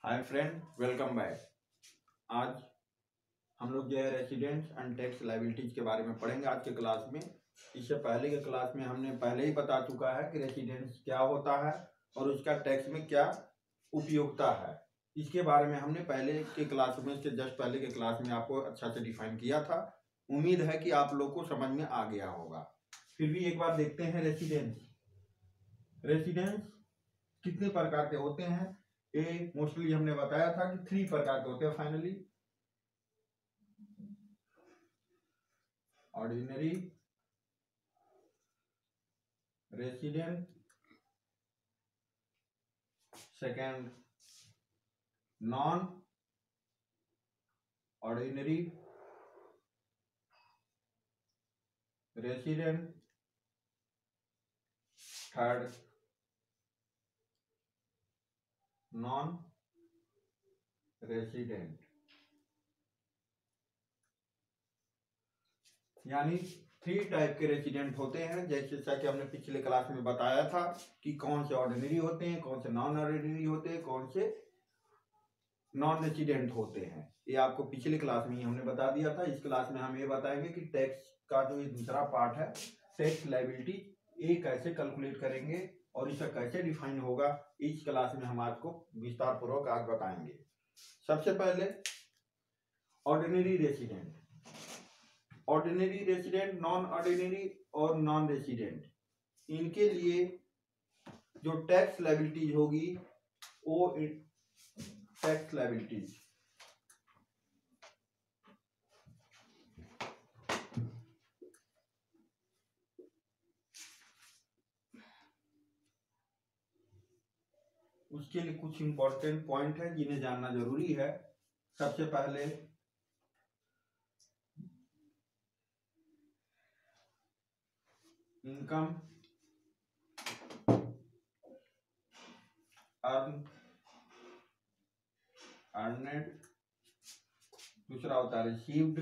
Hi friend, welcome back. आज हम लोग जो है रेसिडेंट्स एंड टैक्स लायबिलिटीज के बारे में पढ़ेंगे आज के क्लास में। इससे पहले के क्लास में हमने पहले ही बता चुका है कि रेसिडेंट्स क्या होता है और उसका टैक्स में क्या उपयोगिता है। इसके बारे में हमने पहले के क्लास में, इसके जस्ट पहले के क्लास में आपको अच्छा से डिफाइन किया था। उम्मीद है कि आप लोग को समझ में आ गया होगा। फिर भी एक बार देखते हैं रेसिडेंट्स कितने प्रकार के होते हैं। ये मोस्टली हमने बताया था कि 3 प्रकार के होते हैं finally. Ordinary resident, second non ordinary resident, third non resident. यानी 3 टाइप के रेसिडेंट होते हैं। जैसा कि हमने पिछले क्लास में बताया था कि कौन से ऑर्डिनरी होते हैं, कौन से नॉन ऑर्डिनरी होते हैं, कौन से नॉन रेसिडेंट होते हैं। ये आपको पिछले क्लास में ही हमने बता दिया था। इस क्लास में हम ये बताएंगे कि टैक्स का जो ये दूसरा पार्ट है, टैक्स लायबिलिटी, ये कैसे कैलकुलेट करेंगे और इसका कैसे डिफाइन होगा। इस क्लास में हम आपको विस्तार पूर्वक आज बताएंगे। सबसे पहले ऑर्डिनरी रेसिडेंट, नॉन ऑर्डिनरी और नॉन रेसिडेंट, इनके लिए जो टैक्स लायबिलिटीज होगी वो टैक्स लायबिलिटीज उसके लिए कुछ इंपॉर्टेंट पॉइंट है जिन्हें जानना जरूरी है। सबसे पहले इनकम अर्नेड, दूसरा होता है रिसीव्ड,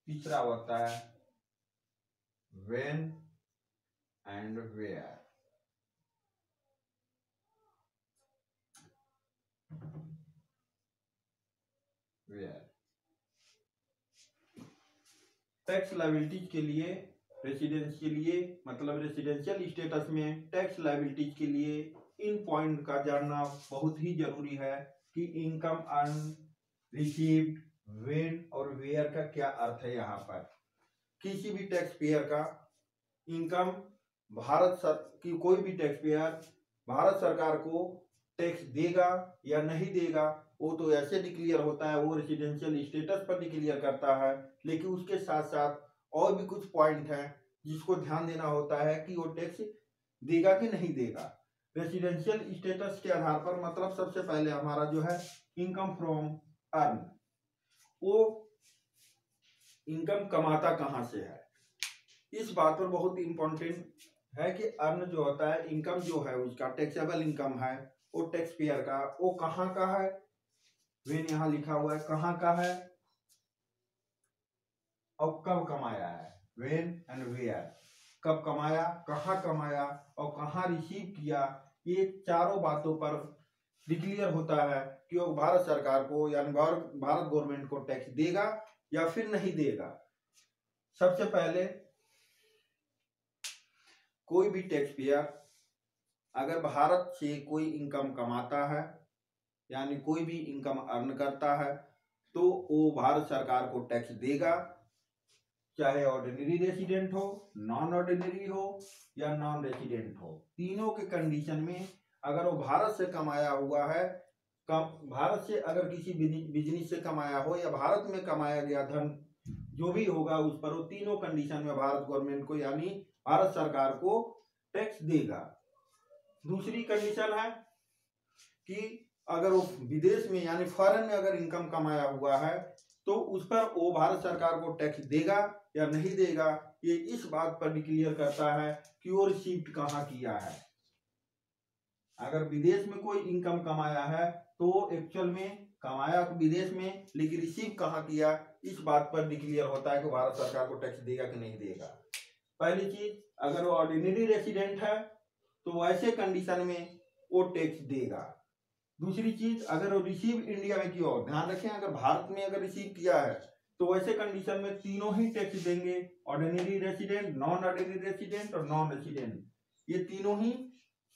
तीसरा होता है when and where. Tax liabilities के लिए, रेसिडेंस के लिए, मतलब रेसिडेंशियल स्टेटस में टैक्स लायबिलिटीज के लिए इन पॉइंट का जानना बहुत ही जरूरी है कि इनकम अर्न, रिसीव्ड, व्हेन और वेयर का क्या अर्थ है। यहाँ पर किसी भी टैक्स पेयर का इनकम, की कोई भी टैक्स पेयर भारत सरकार को टैक्स देगा या नहीं देगा, वो तो ऐसे डिक्लेयर होता है, वो रेसिडेंशियल स्टेटस पर डिक्लेयर करता है। लेकिन उसके साथ साथ और भी कुछ पॉइंट हैं जिसको ध्यान देना होता है कि वो टैक्स देगा कि नहीं देगा। रेसिडेंशियल स्टेटस के आधार पर, मतलब सबसे पहले हमारा जो है इनकम फ्रॉम अर्न, वो इनकम कमाता कहां से है, इस बात पर बहुत इंपॉर्टेंट है कि अर्न जो होता है, इनकम जो है उसका टैक्सेबल इनकम है, वो टैक्स पेयर का वो कहां का है। वेन यहां लिखा हुआ है कहां का है और कब कमाया है। वेन एंड वेयर, कब कमाया, कहां कमाया और कहां रिसीव किया, ये चारों बातों पर डिक्लेयर होता है कि वो भारत सरकार को यानी भारत गवर्नमेंट को टैक्स देगा या फिर नहीं देगा। सबसे पहले कोई भी टैक्स पेयर अगर भारत से कोई इनकम कमाता है, यानी कोई भी इनकम अर्न करता है, तो वो भारत सरकार को टैक्स देगा, चाहे ऑर्डिनरी रेसिडेंट हो, नॉन ऑर्डिनरी हो या नॉन रेसिडेंट हो। तीनों के कंडीशन में अगर वो भारत से कमाया हुआ है, भारत से अगर किसी बिजनेस से कमाया हो या भारत में कमाया गया धन जो भी होगा, उस पर वो तीनों कंडीशन में भारत गवर्नमेंट को यानी भारत सरकार को टैक्स देगा। दूसरी कंडीशन है कि अगर वो विदेश में यानी फॉरेन में अगर इनकम कमाया हुआ है, तो उस पर वो भारत सरकार को टैक्स देगा या नहीं देगा, ये इस बात पर डिक्लेयर करता है कि वो रिसीव्ड कहाँ किया है। अगर विदेश में कोई इनकम कमाया है तो एक्चुअल में कमाया तो विदेश में, लेकिन रिसीव कहाँ किया, इस बात पर डिक्लेयर होता है कि भारत सरकार को टैक्स देगा कि नहीं देगा। पहली चीज, अगर वो ऑर्डिनरी रेसिडेंट है तो वैसे कंडीशन में वो टैक्स देगा। दूसरी चीज, अगर वो रिसीव इंडिया में किया हो, ध्यान रखें अगर भारत में अगर रिसीव किया है तो वैसे कंडीशन में तीनों ही टैक्स देंगे, ordinary resident, non ordinary resident और नॉन रेसिडेंट, ये तीनों ही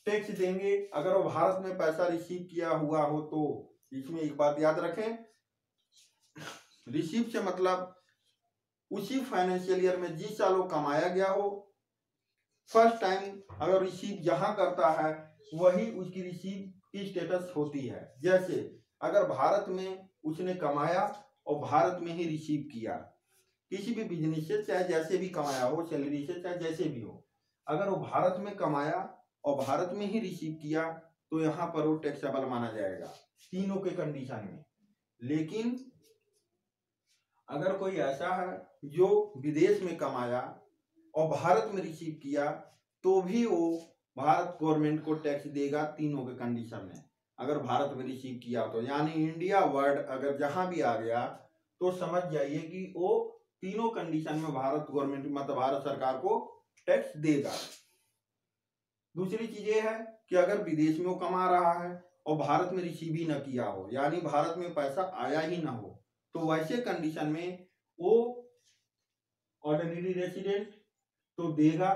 टैक्स देंगे अगर वो भारत में पैसा रिसीव किया हुआ हो तो। इसमें एक बात याद रखें, रिसीव से मतलब उसी फाइनेंशियल ईयर में जिस साल वो कमाया गया हो, फर्स्ट टाइम अगर रिसीव जहां करता है वही उसकी रिसीव की स्टेटस होती है। जैसे अगर भारत में उसने कमाया और भारत में ही रिसीव किया किसी भी बिजनेस से, चाहे जैसे भी कमाया हो, सैलरी से चाहे जैसे भी हो, अगर वो भारत में कमाया और भारत में ही रिसीव किया तो यहाँ पर वो टैक्सेबल माना जाएगा तीनों के कंडीशन में। लेकिन अगर कोई ऐसा है जो विदेश में कमाया और भारत में रिसीव किया तो भी वो भारत गवर्नमेंट को टैक्स देगा तीनों के कंडीशन में, अगर भारत में रिसीव किया तो। यानी इंडिया वर्ड अगर जहां भी आ गया तो समझ जाइए कि वो तीनों कंडीशन में भारत गवर्नमेंट मतलब भारत सरकार को टैक्स देगा। दूसरी चीज ये है कि अगर विदेश में वो कमा रहा है और भारत में रिसीव ही न किया हो, यानी भारत में पैसा आया ही ना हो, तो वैसे कंडीशन में वो ऑर्डिनरी रेसिडेंट तो देगा,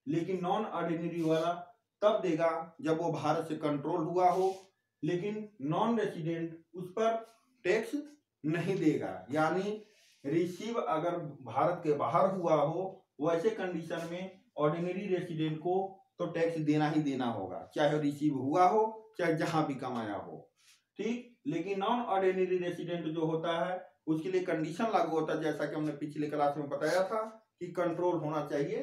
लेकिन नॉन ऑर्डिनरी वाला तब देगा जब वो भारत से कंट्रोल हुआ हो, लेकिन नॉन रेसिडेंट उस पर टैक्स नहीं देगा। यानी रिसीव अगर भारत के बाहर हुआ हो वैसे कंडीशन में ऑर्डिनरी रेसिडेंट को तो टैक्स देना ही देना होगा, चाहे रिसीव हुआ हो चाहे जहां भी कमाया हो, ठीक। लेकिन नॉन ऑर्डिनरी रेसिडेंट जो होता है उसके लिए कंडीशन लागू होता है, जैसा कि हमने पिछले क्लास में बताया था कि कंट्रोल होना चाहिए।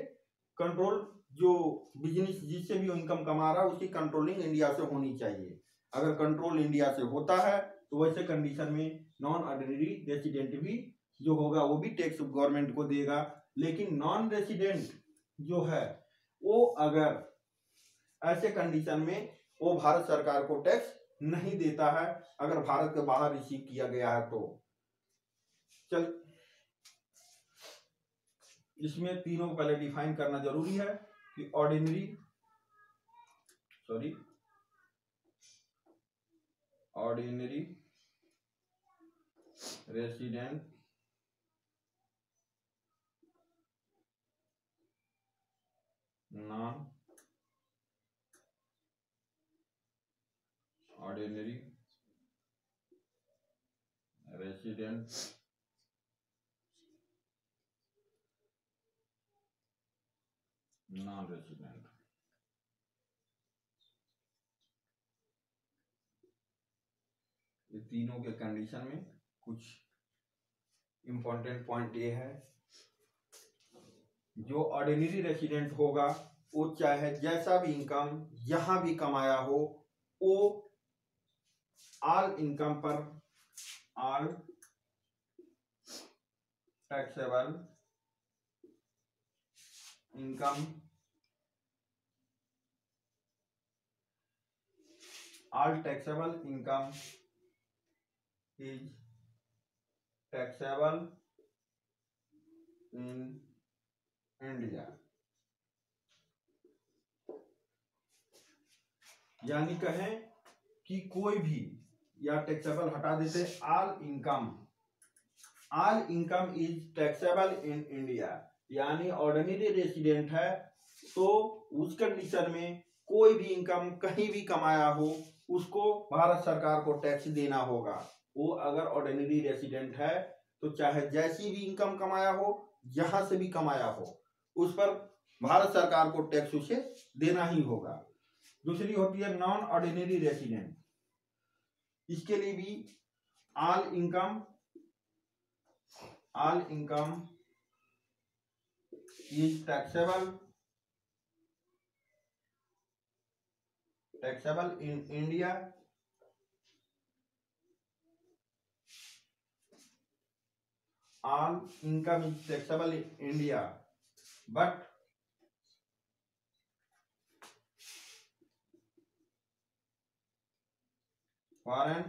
कंट्रोल जो बिजनेस जिससे भी इनकम कमा रहा है उसकी कंट्रोलिंग इंडिया से होनी चाहिए। अगर कंट्रोल इंडिया से होता है तो वैसे कंडीशन में नॉन ऑर्डिनरी रेसिडेंट भी जो होगा वो भी टैक्स गवर्नमेंट को देगा। लेकिन नॉन रेसिडेंट जो है वो अगर ऐसे कंडीशन में वो भारत सरकार को टैक्स नहीं देता है अगर भारत के बाहर रिसीव किया गया है तो। चल, इसमें तीनों को पहले डिफाइन करना जरूरी है कि ordinary resident, non ordinary resident, non resident. ये तीनों के कंडीशन में कुछ इंपॉर्टेंट पॉइंट ये है, जो ऑर्डिनरी रेसिडेंट होगा वो चाहे जैसा भी इनकम जहां भी कमाया हो वो ऑल इनकम पर all taxable income, all taxable income is taxable in India। यानी कहें कि कोई भी या टैक्सेबल हटा देते, all income is taxable in India. यानी ऑर्डिनरी रेसिडेंट है तो उस कंडीशन में कोई भी इनकम कहीं भी कमाया हो उसको भारत सरकार को टैक्स देना होगा। वो अगर ऑर्डिनरी रेसिडेंट है तो चाहे जैसी भी इनकम कमाया हो, जहां से भी कमाया हो, उस पर भारत सरकार को टैक्स उसे देना ही होगा। दूसरी होती है नॉन ऑर्डिनरी रेसिडेंट, इसके लिए भी all income is taxable in India. All income is taxable in India, but foreign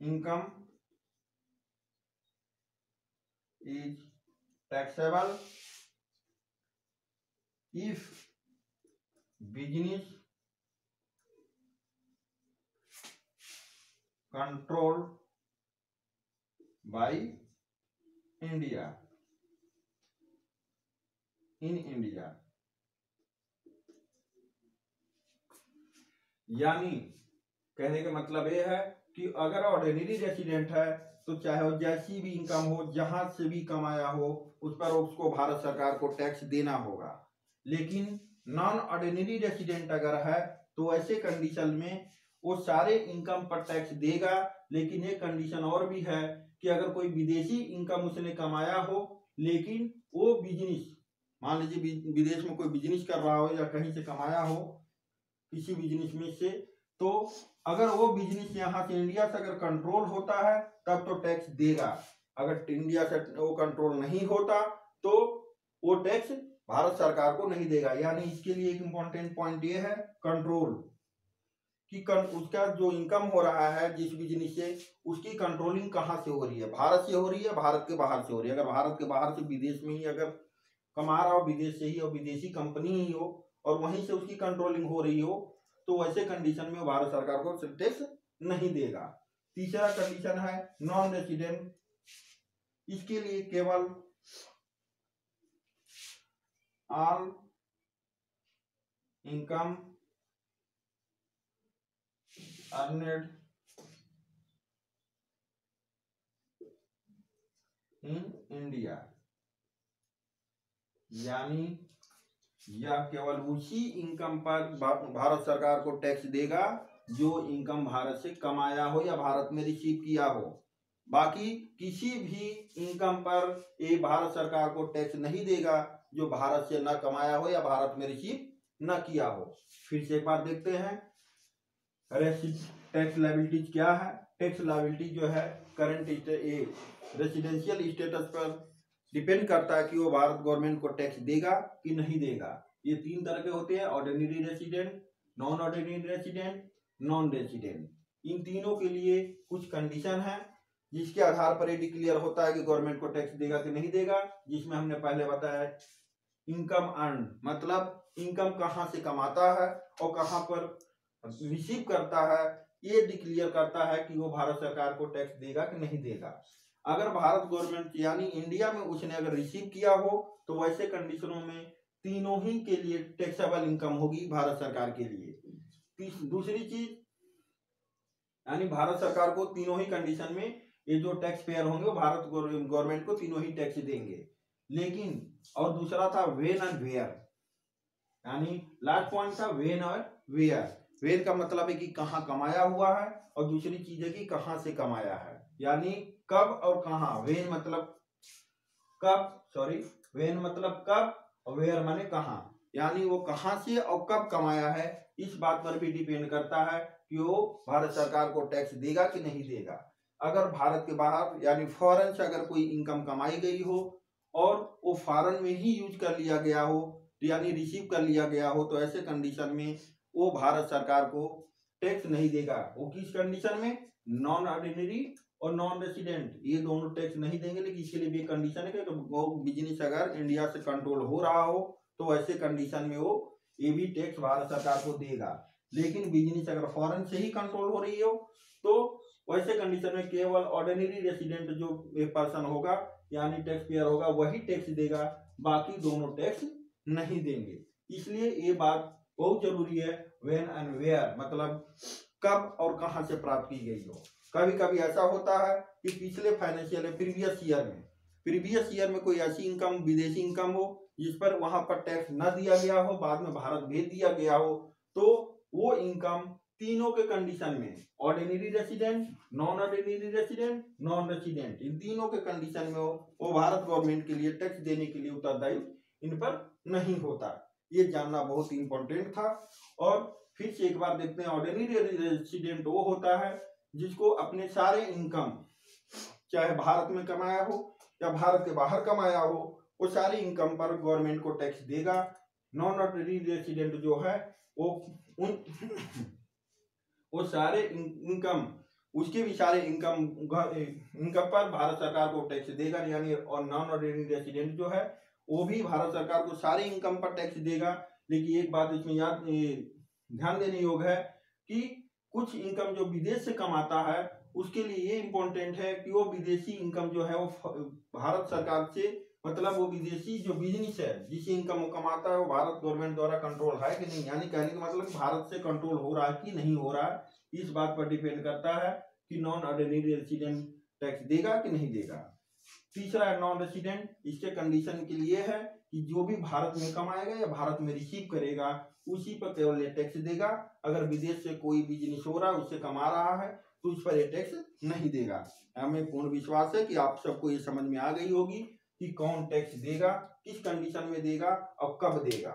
income is taxable if business control by India in India. यानी कहने का मतलब ये है कि अगर ऑर्डिनरी रेसिडेंट है तो चाहे वो जैसी भी इनकम हो, जहां से भी कमाया हो, उस पर उसको भारत सरकार को टैक्स देना होगा। लेकिन नॉन ऑर्डिनरी रेसिडेंट अगर है तो ऐसे कंडीशन में वो सारे इनकम पर टैक्स देगा। लेकिन एक कंडीशन और भी है कि अगर कोई विदेशी इनकम उसने कमाया हो, लेकिन वो बिजनेस, मान लीजिए विदेश में कोई बिजनेस कर रहा हो या कहीं से कमाया हो किसी बिजनेस में से, तो अगर वो बिजनेस यहाँ से इंडिया से अगर कंट्रोल होता है तब तो टैक्स देगा। अगर इंडिया से वो कंट्रोल नहीं होता तो वो टैक्स भारत सरकार को नहीं देगा। यानी इसके लिए एक इम्पोर्टेंट पॉइंट ये है कंट्रोल कि उसका जो इनकम हो रहा है जिस बिजनेस से, उसकी कंट्रोलिंग कहाँ से हो रही है, भारत से हो रही है, भारत के बाहर से हो रही है। अगर भारत के बाहर से विदेश में ही अगर कमा रहा हो, विदेश से ही, और विदेशी कंपनी ही हो और वहीं से उसकी कंट्रोलिंग हो रही हो, तो वैसे कंडीशन में भारत सरकार को टैक्स नहीं देगा। तीसरा कंडीशन है नॉन रेसिडेंट। इसके लिए केवल all income earned in India, यानी यह केवल उसी इनकम पर भारत सरकार को टैक्स देगा जो इनकम भारत से कमाया हो या भारत में रिसीव किया हो। बाकी किसी भी इनकम पर ये भारत सरकार को टैक्स नहीं देगा जो भारत से न कमाया हो या भारत में रिसीव न किया हो। फिर से एक बार देखते हैं टैक्स लायबिलिटीज क्या है। टैक्स लायबिलिटी जो है करंट रेसिडेंशियल स्टेटस पर डिपेंड करता है कि वो भारत गवर्नमेंट को टैक्स देगा कि नहीं देगा। ये तीन तरह के होते हैं, ordinary resident, non ordinary resident, non resident. इन तीनों के लिए कुछ कंडीशन है जिसके आधार पर ये डिक्लेयर होता है कि गवर्नमेंट को टैक्स देगा कि नहीं देगा। जिसमें हमने पहले बताया इनकम अर्न, मतलब इनकम कहाँ से कमाता है और कहाँ पर रिसीव करता है, ये डिक्लेयर करता है कि वो भारत सरकार को टैक्स देगा कि नहीं देगा। अगर भारत गवर्नमेंट यानी इंडिया में उसने अगर रिसीव किया हो तो वैसे कंडीशनों में तीनों ही के लिए टैक्सेबल इनकम होगी भारत सरकार के लिए। दूसरी चीज, यानी भारत सरकार को तीनों ही कंडीशन में ये जो टैक्स पेयर होंगे वो भारत गवर्नमेंट को तीनों ही टैक्स देंगे। लेकिन और दूसरा था वेन एंड वेयर, यानी लास्ट पॉइंट था वेन और वेयर। वेन का मतलब है कि कहाँ कमाया हुआ है और दूसरी चीज है कि कहाँ से कमाया है, यानी कब और कहाँ। वेन मतलब कब और वेयर माने कहाँ, यानी वो कहाँ से और कब कमाया है, इस बात पर भी डिपेंड करता है कि वो भारत सरकार को टैक्स देगा कि नहीं देगा। अगर भारत के बाहर यानी फॉरेन से अगर कोई इनकम कमाई गई हो और वो फॉरेन में ही यूज कर लिया गया हो, यानी रिसीव कर लिया गया हो, तो ऐसे कंडीशन में वो भारत सरकार को टैक्स नहीं देगा। वो किस कंडीशन में, नॉन ऑर्डिनरी और नॉन रेसिडेंट, ये दोनों टैक्स नहीं देंगे। लेकिन इसके लिए भी कंडीशन है कि वो बिजनेस अगर इंडिया से कंट्रोल हो रहा हो तो ऐसे कंडीशन में वो ये भी टैक्स भारत सरकार को देगा। लेकिन बिजनेस अगर फॉरेन से ही कंट्रोल हो रही हो तो वैसे कंडीशन में केवल ऑर्डिनरी रेसिडेंट जो एक पर्सन होगा यानी टैक्स पेयर होगा वही टैक्स देगा, बाकी दोनों टैक्स नहीं देंगे। इसलिए ये बात बहुत जरूरी है, व्हेन एंड वेयर मतलब कब और कहां से प्राप्त की गई हो। कभी कभी ऐसा होता है कि पिछले फाइनेंशियल प्रीवियस ईयर में कोई ऐसी इनकम, विदेशी इनकम हो जिस पर वहां पर टैक्स न दिया गया हो, बाद में भारत भेज दिया गया हो, तो वो इनकम तीनों के कंडीशन में, ordinary resident, non ordinary resident, non resident, इन तीनों के कंडीशन में वो भारत गवर्नमेंट के लिए टैक्स देने के लिए उत्तरदायी इन पर नहीं होता। ये जानना बहुत इंपॉर्टेंट था। और फिर से एक बार देखते हैं, ऑर्डिनरी रेसिडेंट वो होता है जिसको अपने सारे इनकम चाहे भारत में कमाया हो या भारत के बाहर कमाया हो, वो सारी इनकम पर गवर्नमेंट को टैक्स देगा। नॉन ऑर्डिनरी रेसिडेंट जो है वो सारे इनकम, उसके भी सारे इनकम पर भारत सरकार को टैक्स देगा, यानी और नॉन ऑर्डिनरी रेसिडेंट जो है वो भी भारत सरकार को सारे इनकम पर टैक्स देगा। लेकिन एक बात इसमें ध्यान देने योग्य है कि कुछ इनकम जो विदेश से कमाता है उसके लिए ये इम्पोर्टेंट है कि वो विदेशी इनकम जो है वो भारत सरकार से, मतलब वो विदेशी जो बिजनेस है जिस इनकम वो कमाता है वो भारत गवर्नमेंट द्वारा कंट्रोल है कि नहीं, यानी कहने का मतलब भारत से कंट्रोल हो रहा है कि नहीं हो रहा है, इस बात पर डिपेंड करता है कि नॉन ऑर्डिनरी रेसिडेंट टैक्स देगा कि नहीं देगा। तीसरा है नॉन रेसिडेंट, इसके कंडीशन के लिए है कि जो भी भारत में कमाएगा या भारत में रिसीव करेगा उसी पर केवल ये टैक्स देगा। अगर विदेश से कोई बिजनेस हो रहा है उससे कमा रहा है तो उस पर ये टैक्स नहीं देगा। हमें पूर्ण विश्वास है कि आप सबको ये समझ में आ गई होगी कि कौन टैक्स देगा, किस कंडीशन में देगा और कब देगा।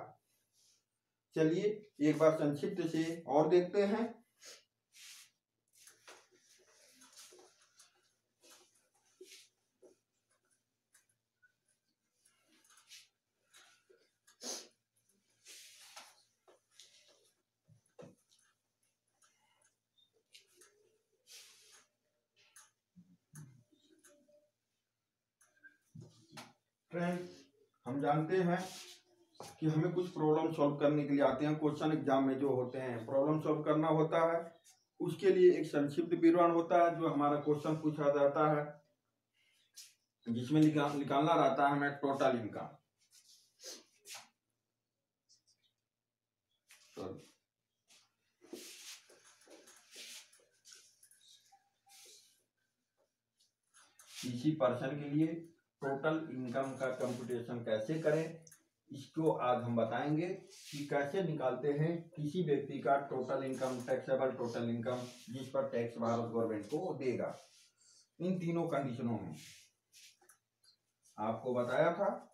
चलिए एक बार संक्षिप्त से और देखते हैं। फ्रेंड्स, हम जानते हैं कि हमें कुछ प्रॉब्लम सॉल्व करने के लिए आते हैं, क्वेश्चन एग्जाम में जो होते हैं प्रॉब्लम सॉल्व करना होता है, उसके लिए एक संक्षिप्त विवरण होता है जो हमारा क्वेश्चन पूछा जाता है जिसमें निकालना रहता है हमें टोटल इनकम। किसी पर्सन के लिए टोटल इनकम का कंप्यूटेशन कैसे करें, इसको आज हम बताएंगे कि कैसे निकालते हैं किसी व्यक्ति का total income, taxable total income जिस पर टैक्स भारत गवर्नमेंट को देगा। इन तीनों कंडीशनों में आपको बताया था।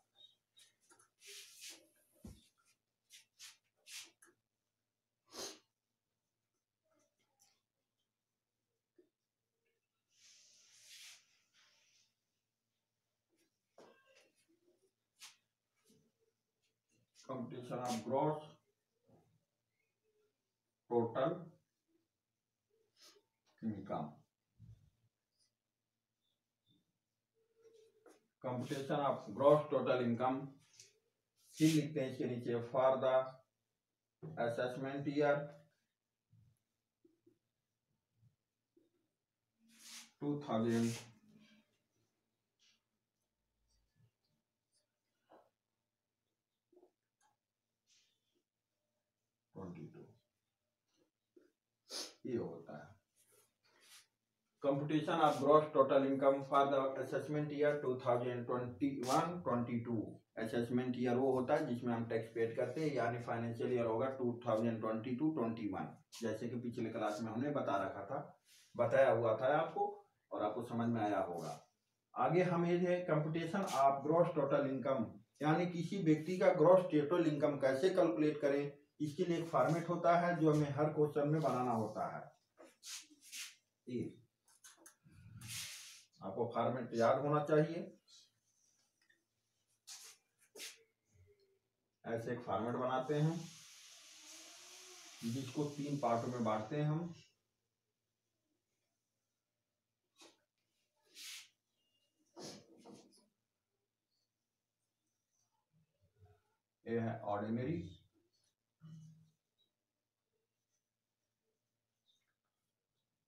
Computation of gross total income, computation of gross total income फिर लिखते हैं इसके नीचे फॉर द असेसमेंट ईयर 2022 ये होता है computation of gross total income for the assessment year 2021-22। Assessment year वो होता है जिसमें हम टैक्स पेड करते हैं, यानी फाइनेंशियल ईयर होगा 2022-21, जैसे कि पिछले क्लास में हमने बताया हुआ था आपको और आपको समझ में आया होगा। आगे हम ये computation of gross total income, यानी किसी व्यक्ति का ग्रॉस टोटल इनकम कैसे कैलकुलेट करें, इसके लिए एक फॉर्मेट होता है जो हमें हर क्वेश्चन में बनाना होता है। आपको फॉर्मेट याद होना चाहिए। ऐसे एक फॉर्मेट बनाते हैं जिसको 3 पार्टों में बांटते हैं हम। ये है ऑर्डिनरी,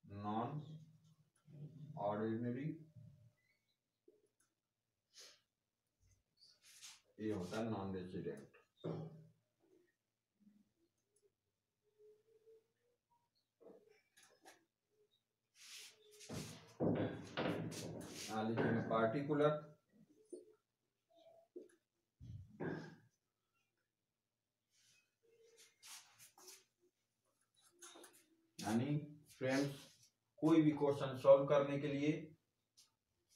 नॉन ऑर्डिनरी, ये होता है नॉन रेसिडेंट। लिखेंगे पार्टिकुलर, यानी फ्रेंड्स कोई भी क्वेश्चन सॉल्व करने के लिए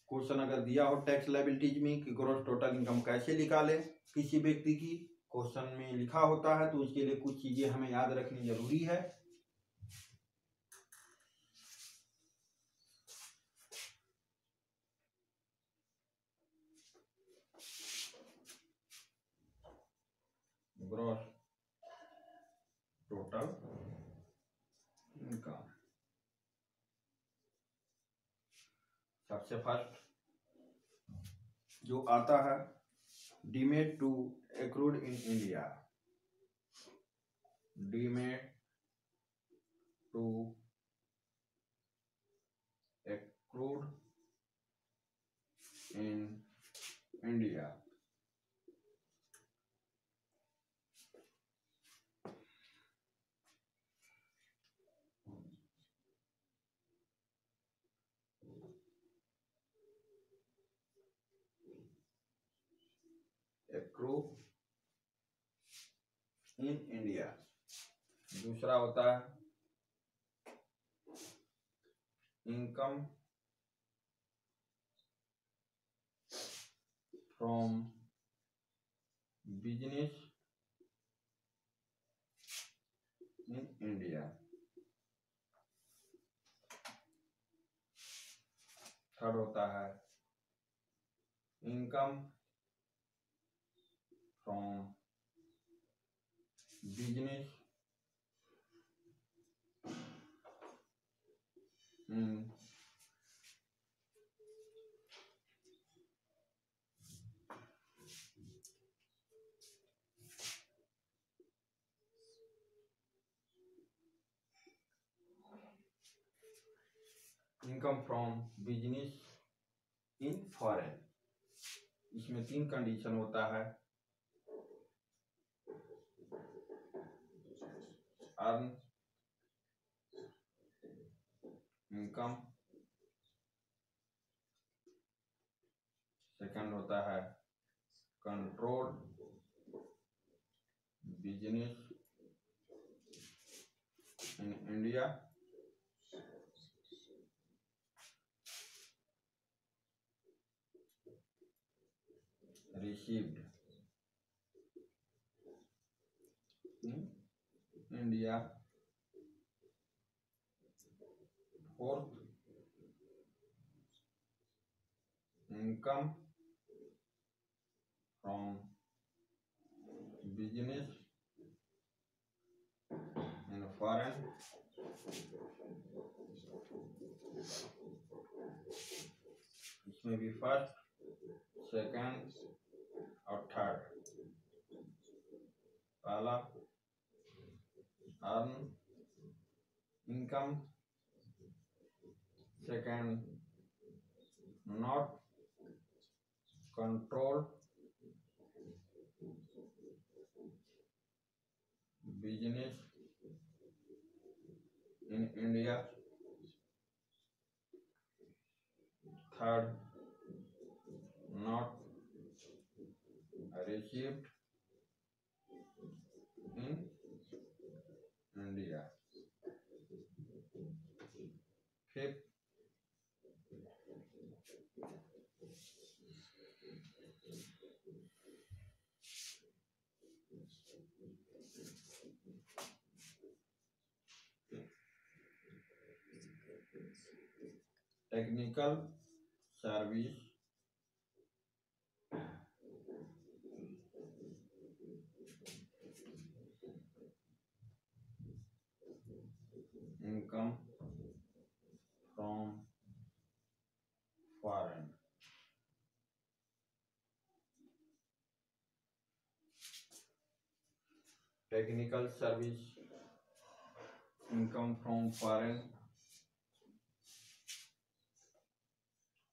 क्वेश्चन अगर दिया हो टैक्स लायबिलिटीज में कि ग्रॉस टोटल इनकम कैसे निकालें किसी व्यक्ति की, क्वेश्चन में लिखा होता है तो उसके लिए कुछ चीजें हमें याद रखनी जरूरी है। ग्रॉस टोटल इनकम, सबसे फर्स्ट जो आता है deemed to accrued in India, deemed to accrued in India. Accrue in India. दूसरा होता है income from business in India. Third होता है income from business in income from business in foreign. इसमें 3 कंडीशन होता है अर्न इनकम, सेकंड होता है control business in India, received in India, fourth income from business in foreign, इसमें भी first, second और थर्ड। पहला earn income, second not control business in India, third not received in India, fifth technical service income from foreign। Technical service income from foreign,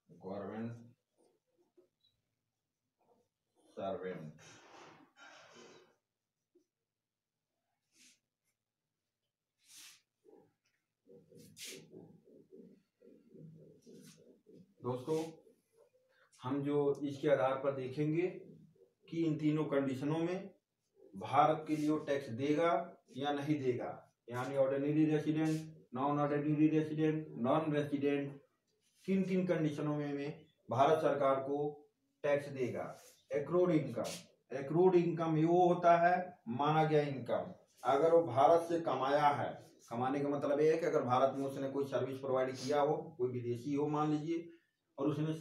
government servant. दोस्तों हम जो इसके आधार पर देखेंगे कि इन तीनों कंडीशनों में भारत के लिए टैक्स देगा या नहीं देगा, यानी ordinary resident, non ordinary resident, non resident, किन किन कंडीशनों में भारत सरकार को टैक्स देगा। एक्रूड इनकम, एक्रूड इनकम ये वो होता है माना गया इनकम, अगर वो भारत से कमाया है, कमाने का मतलब ये है कि अगर भारत में उसने कोई सर्विस प्रोवाइड किया हो, कोई विदेशी हो मान लीजिए, और उसने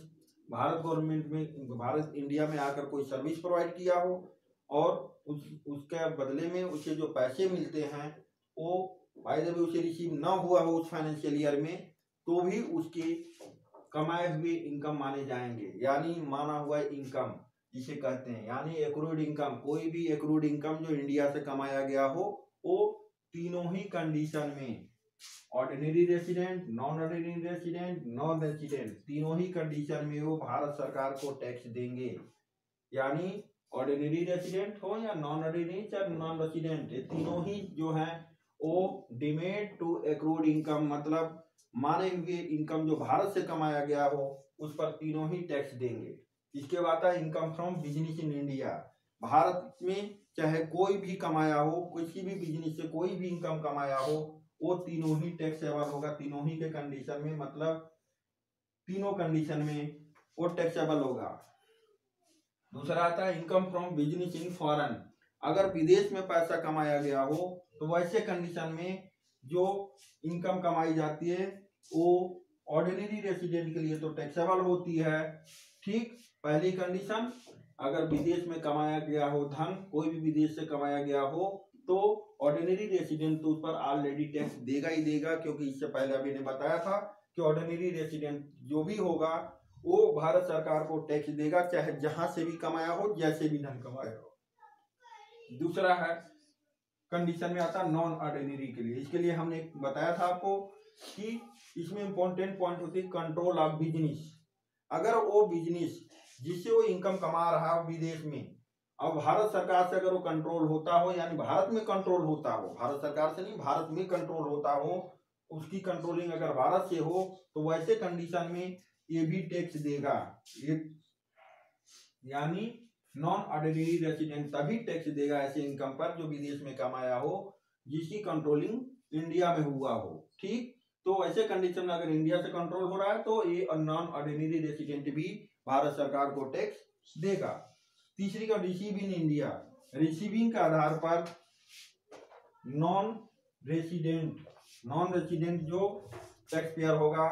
भारत गवर्नमेंट में, भारत इंडिया में आकर कोई सर्विस प्रोवाइड किया हो और उसके बदले में उसे जो पैसे मिलते हैं वो भाई जब उसे रिसीव ना हुआ हो उस फाइनेंशियल ईयर में, तो भी उसके कमाए हुए इनकम माने जाएंगे, यानी माना हुआ इनकम जिसे कहते हैं, यानी एक्रूड इनकम। कोई भी एक्रूड इनकम जो इंडिया से कमाया गया हो वो तीनों ही कंडीशन में, ordinary resident, non ordinary resident, non resident, तीनों ही कंडीशन में वो भारत सरकार को टैक्स देंगे। यानी ऑर्डिनरी रेसिडेंट हो या नॉन ऑर्डिनरी या नॉन रेसिडेंट, ये तीनों ही जो है वो डिमेड टू एक्रूड इनकम, मतलब माने हुए इनकम जो भारत से कमाया गया हो उस पर तीनों ही टैक्स देंगे। इसके बाद है income from business in India. Bharat में चाहे कोई भी कमाया हो, किसी भी बिजनेस से कोई भी इनकम कमाया हो, वो तीनों ही टैक्सेबल होगा, तीनों ही के कंडीशन में, मतलब तीनों कंडीशन में वो टैक्सेबल होगा। दूसरा आता है income from business in foreign. अगर विदेश में पैसा कमाया गया हो तो वैसे कंडीशन में जो इनकम कमाई जाती है वो ऑर्डिनरी रेसिडेंट के लिए तो टैक्सेबल होती है। ठीक, पहली कंडीशन, अगर विदेश में कमाया गया हो धन, कोई भी विदेश से कमाया गया हो, तो ऑर्डिनरी रेसिडेंट तो उस पर ऑलरेडी टैक्स देगा ही देगा, क्योंकि इससे पहले अभी ने बताया था कि ऑर्डिनरी रेसिडेंट जो भी होगा वो भारत सरकार को टैक्स देगा, चाहे जहां से भी कमाया हो, जैसे भी धन कमाया हो। दूसरा है कंडीशन में आता है नॉन ऑर्डिनरी के लिए। इसके लिए हमने बताया था आपको कि इसमें इंपॉर्टेंट पॉइंट होती है कंट्रोल ऑफ बिजनेस। अगर वो बिजनेस जिससे वो इनकम कमा रहा है विदेश में, अब भारत सरकार से अगर वो कंट्रोल होता हो, यानी भारत में कंट्रोल होता हो, भारत सरकार से नहीं, भारत में कंट्रोल होता हो, उसकी कंट्रोलिंग अगर भारत से हो, तो वैसे कंडीशन में ये भी टैक्स देगा। ये यानी नॉन ऑर्डिनरी रेसिडेंट तभी टैक्स देगा ऐसे इनकम पर जो विदेश में कमाया हो, जिसकी कंट्रोलिंग इंडिया में हुआ हो। ठीक, तो ऐसे कंडीशन में अगर इंडिया से कंट्रोल हो रहा है तो ये नॉन ऑर्डिनरी रेसिडेंट भी भारत सरकार को टैक्स देगा। तीसरी का रिसीव इन इंडिया। रिसीविंग के आधार पर नॉन रेसिडेंट जो टैक्स पेयर होगा